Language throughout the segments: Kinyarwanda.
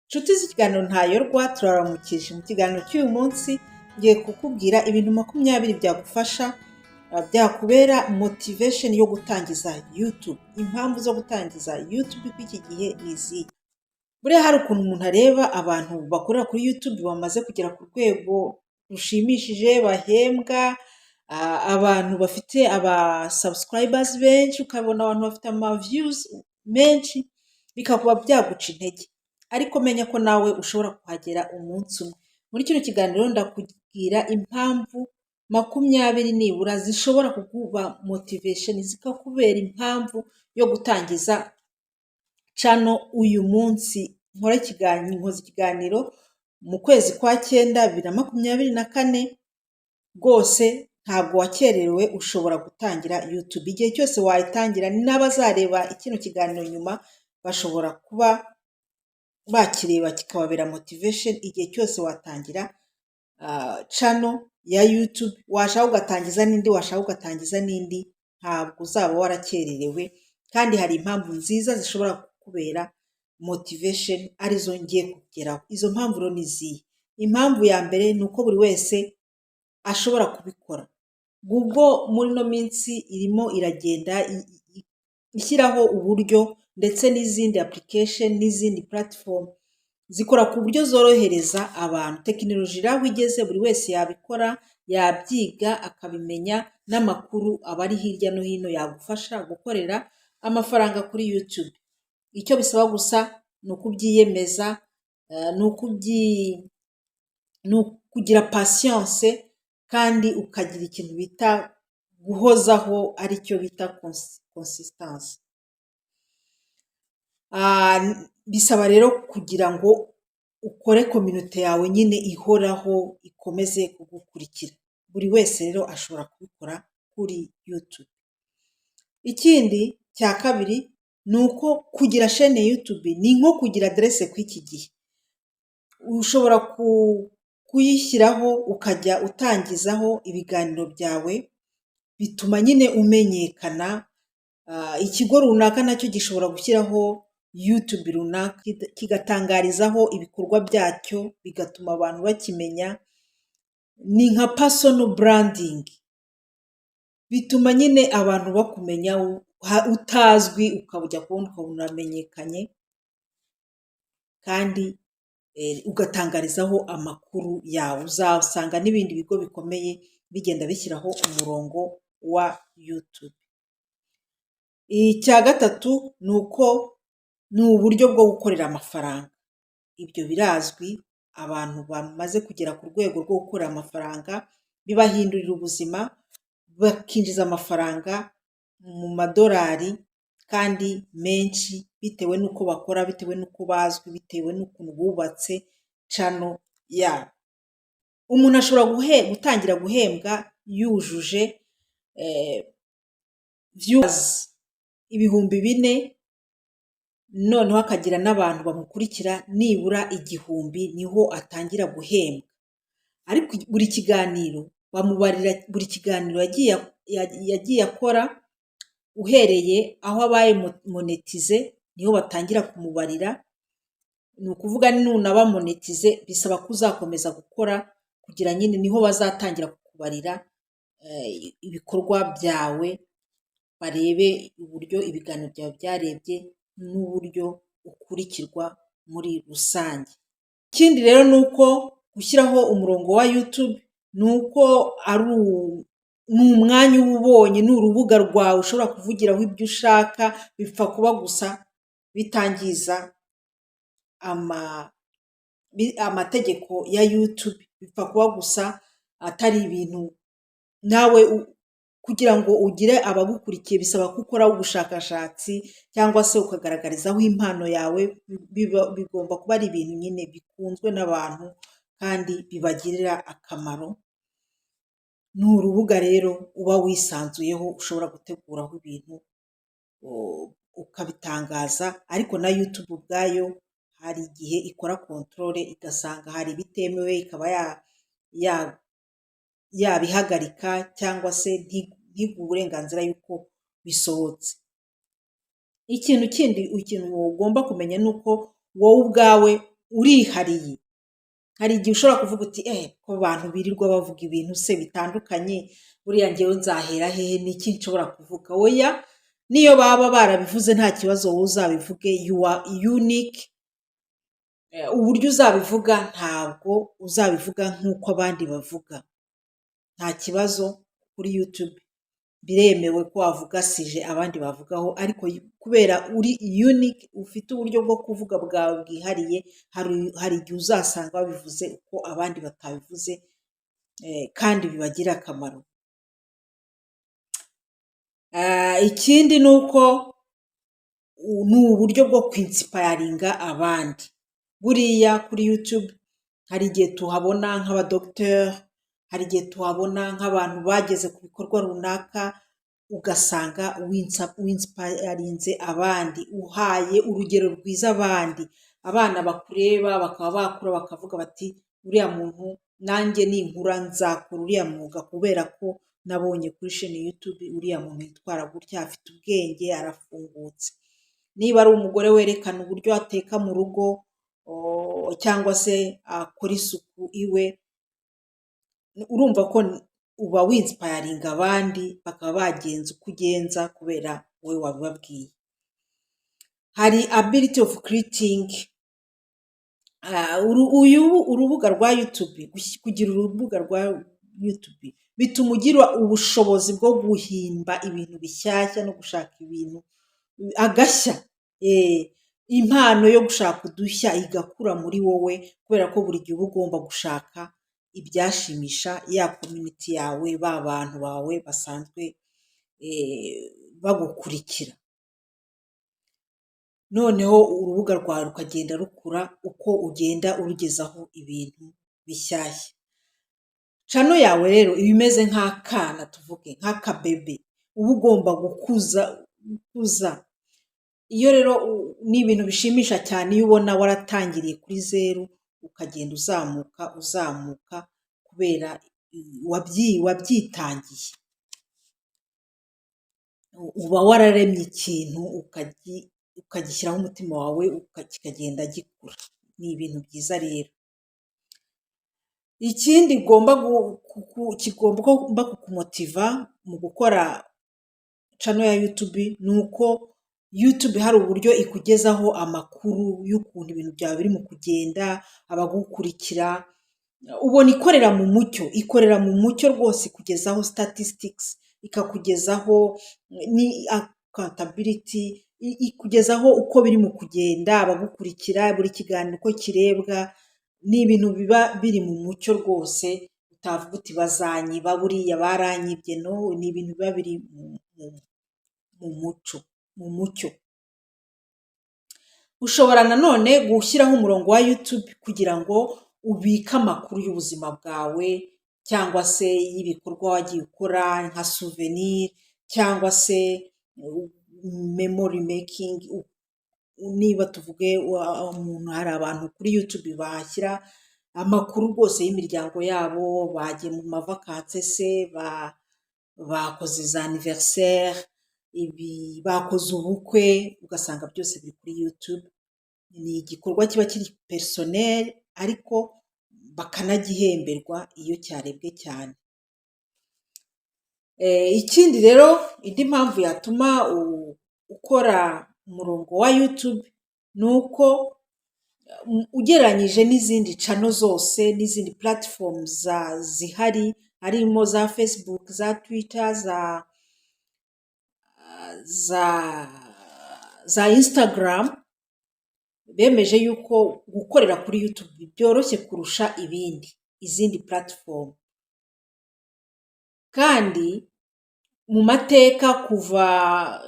Nshuti z'ikiganiro ntayorwa turaramukije mu kiganiro cy'uyu munsi ngiye kukubwira ibintu 20 byagufasha byakubera motivation yo gutangiza YouTube. Impamvu zo gutangiza YouTube kw'iki gihe ni izihe? Buriya hari ukuntu umuntu areba abantu bakorera kuri YouTube bamaze kugera ku rwego rushimishije bahembwa, abantu bafite aba subscribers benshi, ukabona abantu bafite ama views menshi bikakuba byaguca intege. Ariko menya ko nawe ushobora kuhagera umunsi umwe. Muri kino kiganiro ndakubwira impamvu 20 nibura zishobora kuguha motivation, zikakubera impamvu yo gutangiza channel uyu munsi. Nkoze ikiganiro mu kwezi kwa 9 2024, rwose ntabwo wakererewe, ushobora gutangira YouTube igihe cyose wayitangira. N'abazareba ikino kiganiro nyuma bashobora kuba bakireba kikababera motivation igihe cyose watangira channel ya YouTube. Washaka ugatangiza n'indi, washaka ugatangiza n'indi, ntabwo uzaba warakererewe. Kandi hari impamvu nziza zishobora kukubera motivation arizo ngiye kugeraho. Izo mpamvu rero ni izihe? Impamvu ya mbere ni uko buri wese ashobora kubikora. Google muri no minsi irimo iragenda ishyiraho uburyo, ndetse n'izindi application n'izindi platform zikora ku buryo zorohereza abantu. Tekinoloji aho igeze buri wese yabikora, yabyiga akabimenya, n'amakuru aba ari hirya no hino yagufasha gukorera amafaranga kuri YouTube. Icyo bisaba gusa ni ukubyiyemeza, ni ukugira patience, kandi ukagira ikintu bita guhozaho, aricyo bita consistency. Bisaba rero kugira ngo ukore community yawe nyine ihoraho, ikomeze kugukurikira. Buri wese rero ashobora kubikora kuri YouTube. Ikindi cya kabiri ni uko kugira chaîne YouTube ni nko kugira adresse kw'iki gihe. Ushobora kuyishyiraho ukajya utangizaho ibiganiro byawe, bituma nyine umenyekana. Ikigo runaka nacyo gishobora gushyiraho YouTube runaka kigatangarizaho ibikorwa byacyo, bigatuma abantu bakimenya. Ni nka personal branding, bituma nyine abantu bakumenya utazwi, ukajya kubona ukabona uramenyekanye, kandi ugatangarizaho amakuru yawe. Uzasanga n'ibindi bigo bikomeye bigenda bishyiraho umurongo wa YouTube. Icya gatatu ni uko ni uburyo bwo gukorera amafaranga. Ibyo birazwi, abantu bamaze kugera ku rwego rwo gukorera amafaranga bibahindurira ubuzima, bakinjiza amafaranga mu madolari kandi menshi, bitewe n'uko bakora, bitewe n'uko bazwi, bitewe n'ukuntu bubatse channel yabo. Umuntu ashobora gutangira guhembwa yujuje views 4,000, noneho akagira n'abantu bamukurikira nibura 1,000, niho atangira guhembwa. Ariko buri kiganiro bamubarira, buri kiganiro yagiye akora, uhereye aho abaye monetize niho batangira kumubarira. Ni ukuvuga nunaba monetize bisaba ko uzakomeza gukora, kugira nyine niho bazatangira kukubarira ibikorwa byawe, barebe uburyo ibiganiro byawe byarebye n'uburyo ukurikirwa muri rusange. Ikindi rero ni uko gushyiraho umurongo wa YouTube ni uko ni umwanya uba ubonye, ni urubuga rwawe ushobora kuvugiraho ibyo ushaka. Bipfa kuba gusa bitangiza amategeko ya YouTube, bipfa kuba gusa atari ibintu nawe kugira ngo ugire abagukurikiye bisaba ko ukora ubushakashatsi, cyangwa se ukagaragarizaho impano yawe. Bigomba kuba ari ibintu nyine bikunzwe n'abantu kandi bibagirira akamaro. Ni urubuga rero uba wisanzuyeho, ushobora guteguraho ibintu ukabitangaza. Ariko na YouTube ubwayo hari igihe ikora controle, igasanga hari ibitemewe, ikaba yabihagarika, cyangwa se ntiguhe uburenganzira yuko bisohotse. Ikintu ugomba kumenya ni uko wowe ubwawe urihariye. Hari igihe ushobora kuvuga uti ko abantu birirwa bavuga ibintu se bitandukanye, buriya ngewe nzahera hehe, n'iki nshobora kuvuga? Oya, niyo baba barabivuze nta kibazo, wowe uzabivuge, you are unique. Uburyo uzabivuga ntabwo uzabivuga nk'uko abandi bavuga, nta kibazo. Kuri YouTube biremewe ko wavuga sije abandi bavugaho, ariko kubera uri unique, ufite uburyo bwo kuvuga bwawe bwihariye, hari igihe uzasanga babivuze uko abandi batabivuze, kandi bibagirira akamaro. Ikindi ni uko ni uburyo bwo kwinsipayaringa abandi. Buriya kuri YouTube hari igihe tuhabona nk'abadogiteri, hari igihe tuhabona nk'abantu bageze ku bikorwa runaka, ugasanga winsipayarinze abandi, uhaye urugero rwiza abandi. Abana bakureba bakaba bakura bakavuga bati uriya muntu nanjye ninkura nzakora uriya mwuga, kubera ko nabonye kuri sheni YouTube uriya muntu yitwara gutya, afite ubwenge, arafungutse. Niba ari umugore werekana uburyo ateka mu rugo, cyangwa se akora isuku iwe, urumva ko uba winsipayaringa abandi bakaba bagenza uko ugenza kubera wowe wabibabwiye. Hari ability of creating. Urubuga rwa YouTube, kugira urubuga rwa YouTube bituma ugira ubushobozi bwo guhimba ibintu bishyashya no gushaka ibintu agashya. Impano yo gushaka udushya igakura muri wowe, kubera ko buri gihe uba ugomba gushaka ibyashimisha ya community yawe, ba bantu bawe basanzwe bagukurikira. Noneho urubuga rwawe rukagenda rukura uko ugenda urugezaho ibintu bishyashya. Chano yawe rero iba imeze nk'akana, tuvuge nk'akabebe, uba ugomba gukuza. Iyo rero ni ibintu bishimisha cyane iyo ubona waratangiriye kuri zeru ukagenda uzamuka kubera wabyitangiye. Uba wararemye ikintu ukagishyiraho umutima wawe kikagenda gikura. Ni ibintu byiza rero. Ikindi kigomba kukumotiva mu gukora channel ya YouTube, ni uko YouTube hari uburyo ikugezaho amakuru y'ukuntu ibintu byawe biri mu kugenda, abagukurikira. Ubona ikorera mu mucyo rwose, ikugezaho statistics, ikakugezaho ni accountability, ikugezaho uko biri mu kugenda, abagukurikira, buri kiganiro uko kirebwa. Ni ibintu biba biri mu mucyo rwose, utavuga uti bazanyiba, buriya baranyibye. No, ni ibintu biba biri mu mucyo. Ushobora nanone gushyiraho umurongo wa YouTube kugira ngo ubike amakuru y'ubuzima bwawe, cyangwa se y'ibikorwa wagiye ukora nka souvenir, cyangwa se memory making. Niba tuvuge umuntu, hari abantu kuri YouTube bahashyira amakuru rwose y'imiryango yabo, bagiye mu mavakanse se, bakoze za anniversaire, bakoze ubukwe, ugasanga byose biri kuri YouTube. Ni igikorwa kiba kiri personnel, ariko bakanagihemberwa iyo cyarebwe cyane. Ikindi rero, indi mpamvu yatuma ukora umurongo wa YouTube ni uko ugereranyije n'izindi channel zose n'izindi platforms zihari, harimo za Facebook, za Twitter, za Instagram, bemeje yuko gukorera kuri YouTube byoroshye kurusha izindi platform. Kandi mu mateka, kuva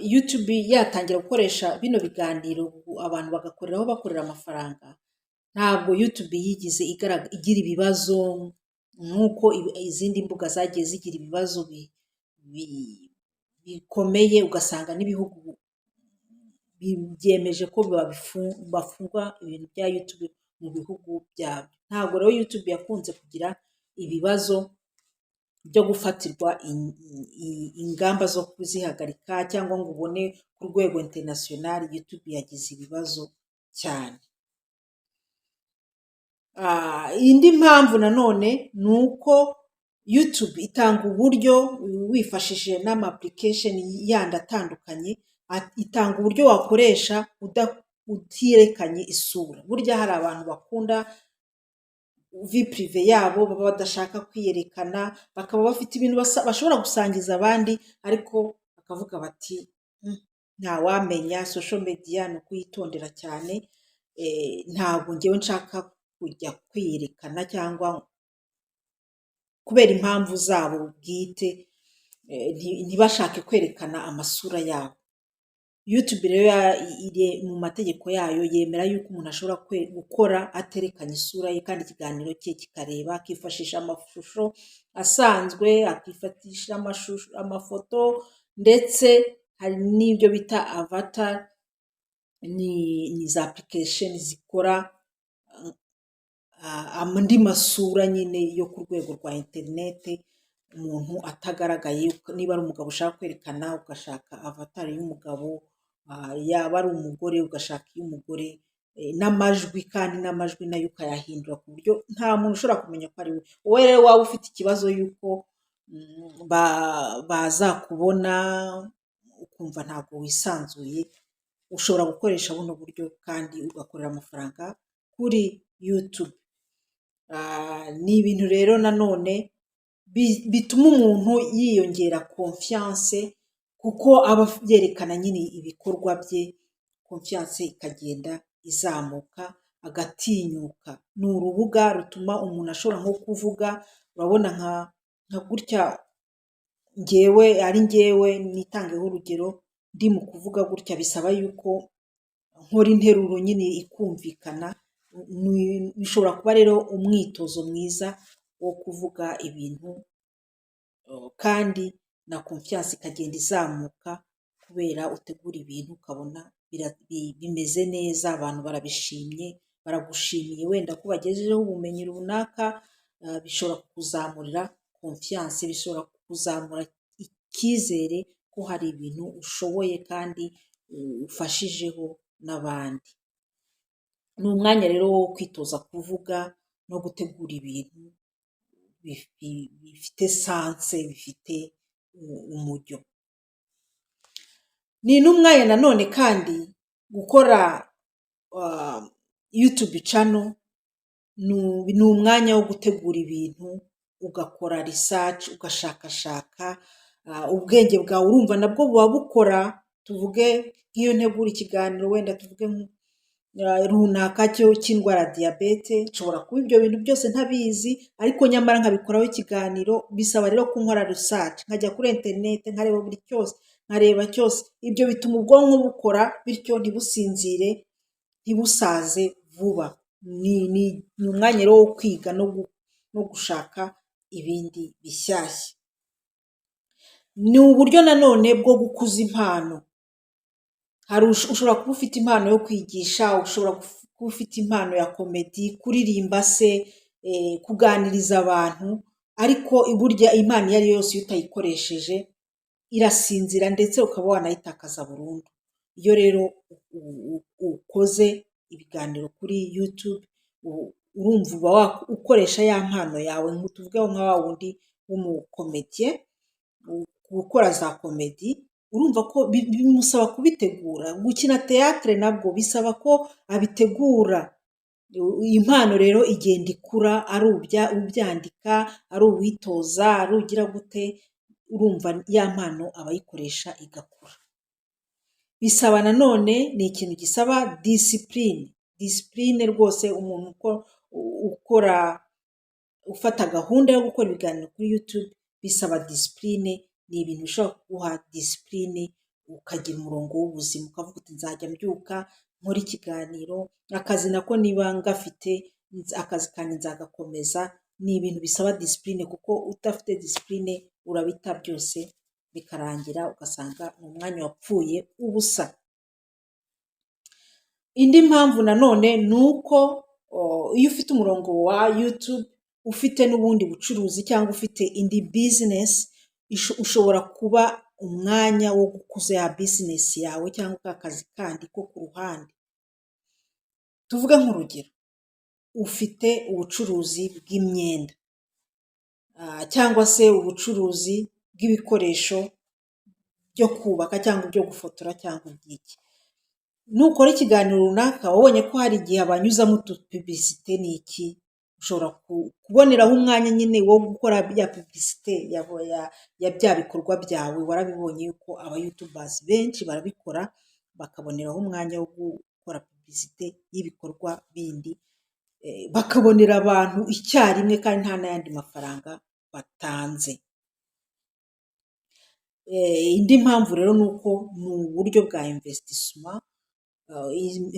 YouTube yatangira gukoresha bino biganiro abantu bagakoreraho bakorera amafaranga, ntabwo YouTube yigize igira ibibazo nk'uko izindi mbuga zagiye zigira ibibazo bikomeye, ugasanga n'ibihugu byemeje ko bafungwa ibintu bya YouTube mu bihugu byabo. Ntabwo rero YouTube yakunze kugira ibibazo byo gufatirwa ingamba zo kuzihagarika, cyangwa ngo ubone ku rwego international YouTube yagize ibibazo cyane. Indi mpamvu nanone ni uko YouTube itanga uburyo wifashishije n'ama application yandi atandukanye, itanga uburyo wakoresha utiyerekanye isura. Burya hari abantu bakunda vie prive yabo, baba badashaka kwiyerekana, bakaba bafite ibintu bashobora gusangiza abandi, ariko bakavuga bati ntawamenya, social media ni ukuyitondera cyane, ntabwo ngewe nshaka kujya kwiyerekana cyangwa kubera impamvu zabo bwite, ntibashake kwerekana amasura yabo. YouTube rero iri mu mategeko yayo yemera yuko umuntu ashobora gukora aterekanye isura ye, kandi ikiganiro cye kikareba, akifashisha amashusho asanzwe, akifashisha amafoto, ndetse hari n'ibyo bita avatar, ni za application zikora andi masura nyine yo ku rwego rwa interinete, umuntu atagaragaye. Niba ari umugabo ushaka kwerekana, ugashaka avatar y'umugabo, yaba ari umugore ugashaka iy'umugore, n'amajwi, kandi n'amajwi nayo ukayahindura ku buryo nta muntu ushobora kumenya ko ari we. Wowe rero waba ufite ikibazo y'uko bazakubona ukumva ntabwo wisanzuye, ushobora gukoresha buno buryo kandi ugakorera amafaranga kuri YouTube. Ni ibintu rero nanone bituma umuntu yiyongera confiance, kuko aba yerekana nyine ibikorwa bye, confiance ikagenda izamuka, agatinyuka. Ni urubuga rutuma umuntu ashobora nko kuvuga, urabona nka gutya, ngewe nitangeho urugero, ndi mu kuvuga gutya bisaba yuko nkora interuro nyine ikumvikana. Bishobora kuba rero umwitozo mwiza wo kuvuga ibintu, kandi na confiance ikagenda izamuka kubera utegura ibintu ukabona bimeze neza, abantu barabishimye, baragushimiye wenda ko bagejejeho ubumenyi runaka. Bishobora kukuzamurira confiance, bishobora kukuzamura icyizere ko hari ibintu ushoboye kandi ufashijeho n'abandi. Ni umwanya rero wo kwitoza kuvuga no gutegura ibintu bifite sanse, bifite umujyo. Ni n'umwanya nanone kandi gukora YouTube channel, ni umwanya wo gutegura ibintu, ugakora research, ugashakashaka, ubwenge bwawe urumva nabwo buba bukora. Tuvuge nk'iyo ntegura ikiganiro, wenda tuvuge runaka cy'indwara ya diyabete, nshobora kuba ibyo bintu byose ntabizi, ariko nyamara nkabikoraho ikiganiro. Bisaba rero ko nkora research, nkajya kuri interinete nkareba buri cyose, nkareba cyose. Ibyo bituma ubwonko bukora, bityo ntibusinzire, ntibusaze vuba. Ni umwanya rero wo kwiga no gushaka ibindi bishyashya. Ni uburyo nanone bwo gukuza impano. Ushobora kuba ufite impano yo kwigisha, ushobora kuba ufite impano ya komedi, kuririmba se, kuganiriza abantu, ariko burya impano iyo ari yo yose iyo utayikoresheje irasinzira, ndetse ukaba wanayitakaza burundu. Iyo rero ukoze ibiganiro kuri YouTube, urumva uba ukoresha ya mpano yawe. Tuvugeho nka wa wundi w'umukomediye, gukora za komedi, urumva ko bimusaba kubitegura. Gukina teatre nabwo bisaba ko abitegura. Impano rero igenda ikura, ari ubyandika, ari uwitoza, ari ugira gute, urumva ya mpano abayikoresha igakura. Bisaba nanone, ni ikintu gisaba discipline rwose. Umuntu ufata gahunda yo gukora ibiganiro kuri YouTube bisaba discipline. Ni ibintu bishobora kuguha discipline, ukagira umurongo w'ubuzima, ukavuga uti nzajya mbyuka nkora ikiganiro, akazi nako niba ngafite, akazi kanjye nzagakomeza. Ni ibintu bisaba discipline, kuko udafite discipline urabita byose bikarangira ugasanga ni umwanya wapfuye ubusa. Indi mpamvu nanone ni uko iyo ufite umurongo wa YouTube, ufite n'ubundi bucuruzi cyangwa ufite indi business, ushobora kuba umwanya wo gukuza ya business yawe cyangwa akazi kandi ko ku ruhande. Tuvuge nk'urugero, ufite ubucuruzi bw'imyenda cyangwa se ubucuruzi bw'ibikoresho byo kubaka cyangwa ibyo gufotora cyangwa iby'iki. Nukora ikiganiro runaka wabonye ko hari igihe abanyuzamo utupibisite ni iki, ushobora kuboneraho umwanya nyine wo gukora bya pibisite ya bya bikorwa byawe. Warabibonye yuko abayutubazi benshi barabikora, bakaboneraho umwanya wo gukora pibisite y'ibikorwa bindi, bakabonera abantu icyarimwe kandi nta n'ayandi mafaranga batanze. Indi mpamvu rero ni uko ni uburyo bwa investissement.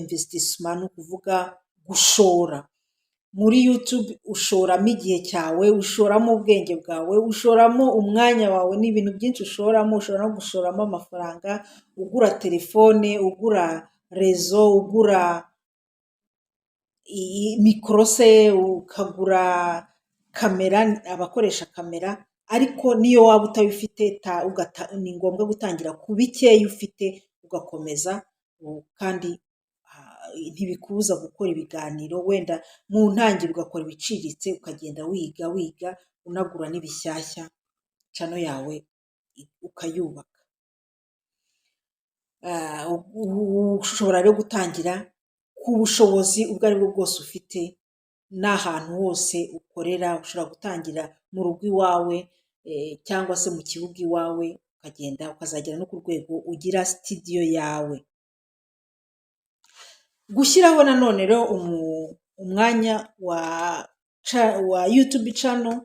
Investissement ni ukuvuga gushora. Muri YouTube ushoramo igihe cyawe, ushoramo ubwenge bwawe, ushoramo umwanya wawe, ni ibintu byinshi ushoramo. Ushobora no gushoramo amafaranga ugura telefone, ugura rezo, ugura mikoro se, ukagura kamera, abakoresha kamera. Ariko niyo waba utabifite ni ngombwa gutangira ku bikeya ufite ugakomeza, kandi ntibikubuza gukora ibiganiro. Wenda mu ntangiriro ugakora ibiciriritse, ukagenda wiga unagura n'ibishyashya, channel yawe ukayubaka. Ushobora rero gutangira ku bushobozi ubwo ari bwo bwose ufite, n'ahantu hose ukorera. Ushobora gutangira mu rugo iwawe cyangwa se mu kibuga iwawe, ukagenda ukazagera no ku rwego ugira studio yawe. Gushyiraho nanone rero umwanya wa YouTube channel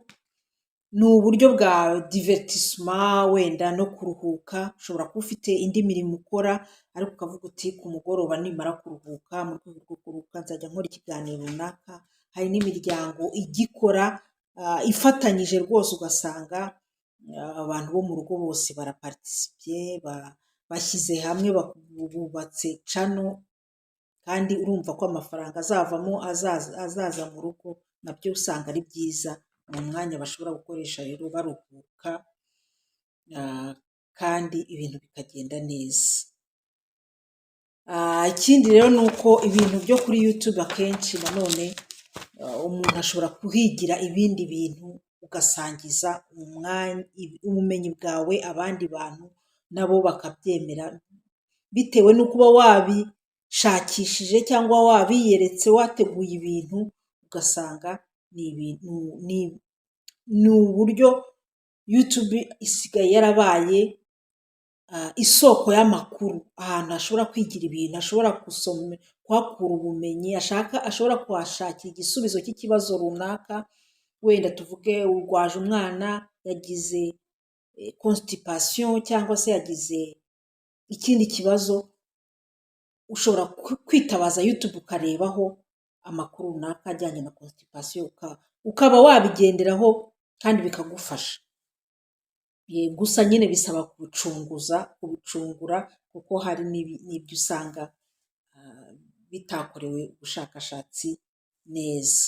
ni uburyo bwa divertissement, wenda no kuruhuka. Ushobora kuba ufite indi mirimo ukora, ariko ukavuga uti ku mugoroba nimara kuruhuka, mu rwego rwo kuruhuka nzajya nkora ikiganiro runaka. Hari n'imiryango igikora ifatanyije rwose, ugasanga abantu bo mu rugo bose baraparticipiye, bashyize hamwe, bubatse channel, kandi urumva ko amafaranga azavamo azaza mu rugo. Nabyo usanga ari byiza, mu mwanya bashobora gukoresha rero baruhuka, kandi ibintu bikagenda neza. Ikindi rero ni uko ibintu byo kuri YouTube akenshi nanone umuntu ashobora kuhigira ibindi bintu, ugasangiza ubumenyi bwawe abandi bantu, nabo bakabyemera bitewe n'uko uba wabishakishije cyangwa wabiyeretse, wateguye ibintu. Ugasanga ni uburyo YouTube isigaye yarabaye isoko y'amakuru, ahantu ashobora kwigira ibintu, ashobora kuhakura ubumenyi, ashobora kuhashakira igisubizo cy'ikibazo runaka. Wenda tuvuge urwaje umwana, yagize constipation cyangwa se yagize ikindi kibazo, ushobora kwitabaza YouTube ukarebaho amakuru runaka ajyanye na constipation, ukaba wabigenderaho kandi bikagufasha. Gusa nyine bisaba kubicungura, kuko hari n'ibyo usanga bitakorewe ubushakashatsi neza.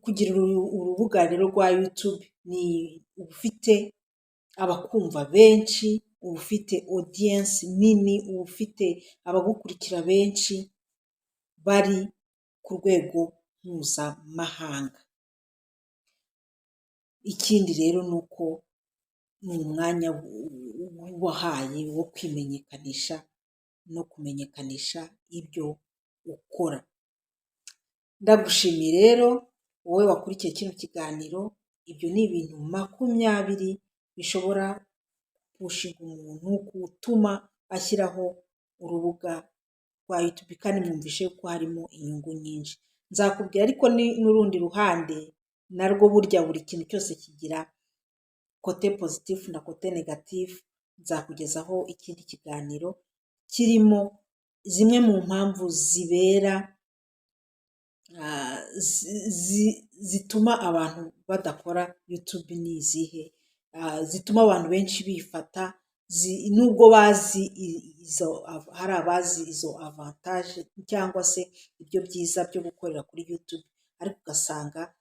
Kugira urubuga rero rwa YouTube ni ufite abakumva benshi, uba ufite audience nini, uba ufite abagukurikira benshi bari ku rwego mpuzamahanga. Ikindi rero ni uko ni umwanya wahaye wo kwimenyekanisha no kumenyekanisha ibyo ukora. Ndagushimiye rero wowe wakurikiye kino kiganiro. Ibyo ni ibintu 20 bishobora gushinga umuntu, gutuma ashyiraho urubuga rwa YouTube, kandi mwumvishe ko harimo inyungu nyinshi. Nzakubwira ariko n'urundi ruhande, narwo burya buri kintu cyose kigira kote positif na kote negatif. Nzakugezaho ikindi kiganiro kirimo zimwe mu mpamvu zituma abantu badakora YouTube. ni izihe? Zituma abantu benshi bifata, nubwo bazi hari abazi izo avantage cyangwa se ibyo byiza byo gukorera kuri YouTube, ariko ugasanga